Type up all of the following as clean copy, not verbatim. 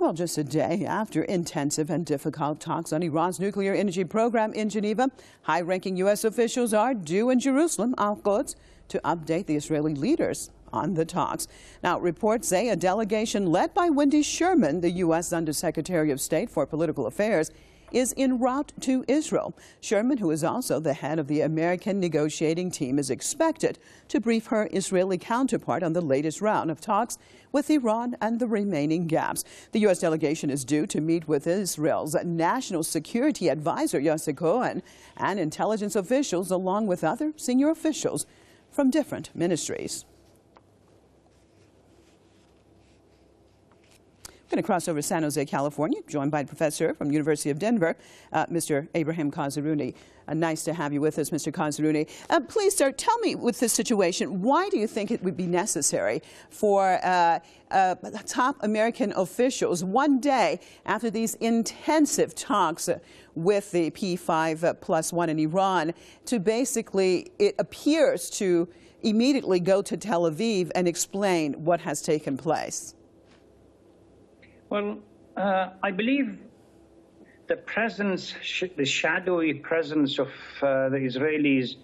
Well, just a day after intensive and difficult talks on Iran's nuclear energy program in Geneva, high-ranking U.S. officials are due in Jerusalem, Al-Quds, to update the Israeli leaders on the talks. Now, reports say a delegation led by Wendy Sherman, the U.S. Undersecretary of State for Political Affairs, is en route to Israel. Sherman, who is also the head of the American negotiating team, is expected to brief her Israeli counterpart on the latest round of talks with Iran and the remaining gaps. The U.S. delegation is due to meet with Israel's National Security Advisor, Yossi Cohen, and intelligence officials, along with other senior officials from different ministries. Going to cross over to San Jose, California, joined by a professor from the University of Denver, Mr. Abraham Kazaruni. Nice to have you with us, Mr. Kazaruni. Please, sir, tell me with this situation, why do you think it would be necessary for top American officials, one day after these intensive talks with the P5+1 in Iran, to basically, it appears, to immediately go to Tel Aviv and explain what has taken place? Well, I believe the presence, the shadowy presence of the Israelis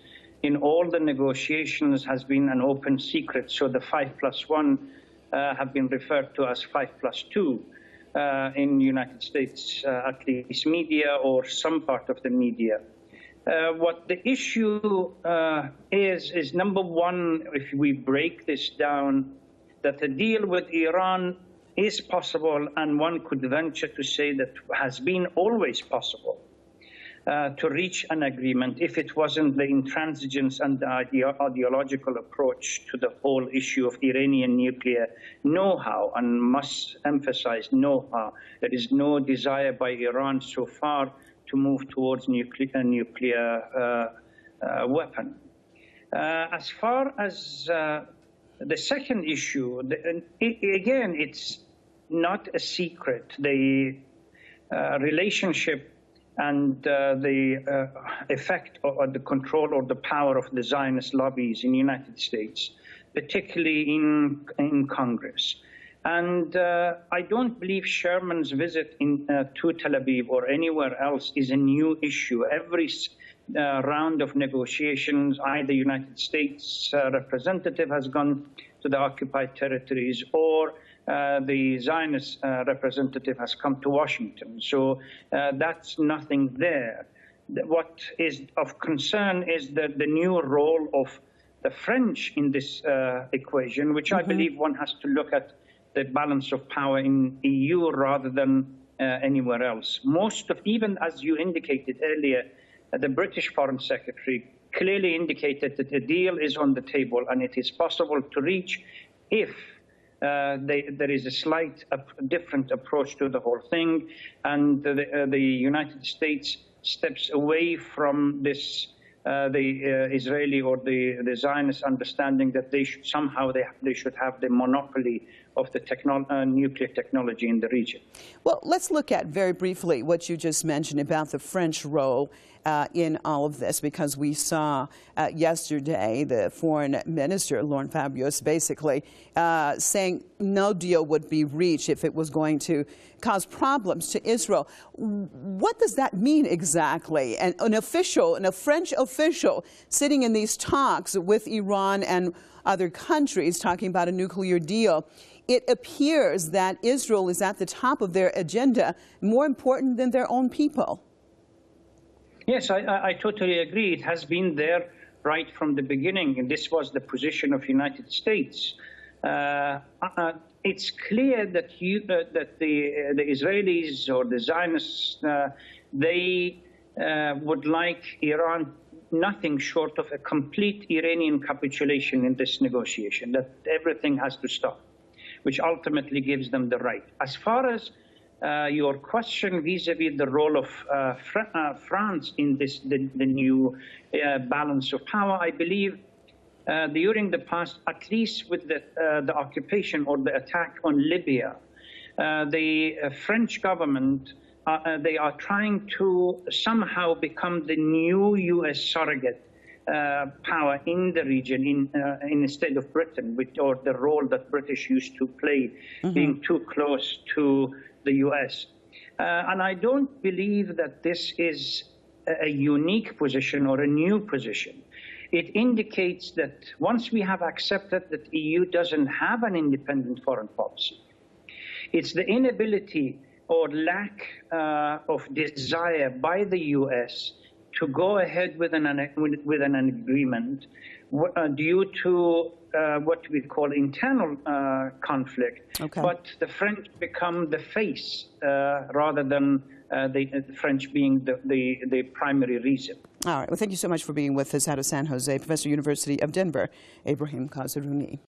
in all the negotiations has been an open secret. So the 5+1 have been referred to as 5+2 in the United States, at least media or some part of the media. What the issue is number one, if we break this down, that the deal with Iran is possible, and one could venture to say that has been always possible to reach an agreement if it wasn't the intransigence and the ideological approach to the whole issue of Iranian nuclear know-how, and must emphasize know-how. There is no desire by Iran so far to move towards nuclear weapon. As far as the second issue, again, it's not a secret. The relationship and the effect or the control or the power of the Zionist lobbies in the United States, particularly in Congress. And I don't believe Sherman's visit to Tel Aviv or anywhere else is a new issue. Every round of negotiations, either United States representative has gone to the occupied territories, or the Zionist representative has come to Washington. So that's nothing there. What is of concern is the new role of the French in this equation, which I believe one has to look at the balance of power in EU rather than anywhere else. Even as you indicated earlier, the British Foreign Secretary clearly indicated that the deal is on the table and it is possible to reach if there is a slight different approach to the whole thing, and the United States steps away from this the Israeli or the Zionist understanding that they should somehow they should have the monopoly of the nuclear technology in the region. Well, let's look at very briefly what you just mentioned about the French role in all of this, because we saw yesterday the foreign minister, Laurent Fabius, basically saying no deal would be reached if it was going to cause problems to Israel. What does that mean exactly? And a French official sitting in these talks with Iran and other countries talking about a nuclear deal, it appears that Israel is at the top of their agenda, more important than their own people. Yes, I totally agree. It has been there right from the beginning, and this was the position of the United States. It's clear that the Israelis or the Zionists, they would like Iran nothing short of a complete Iranian capitulation in this negotiation, that everything has to stop, which ultimately gives them the right. As far as your question vis-a-vis the role of France in this, the new balance of power, I believe during the past, at least with the occupation or the attack on Libya, the French government, they are trying to somehow become the new U.S. surrogate power in the region instead of Britain, or the role that British used to play, being too close to the US. And I don't believe that this is a unique position or a new position. It indicates that once we have accepted that the EU doesn't have an independent foreign policy, it's the inability or lack of desire by the US to go ahead with an agreement due to what we call internal conflict. Okay. But the French become the face rather than the French being the primary reason. All right. Well, thank you so much for being with us out of San Jose. Professor, University of Denver, Ibrahim Kazerouni.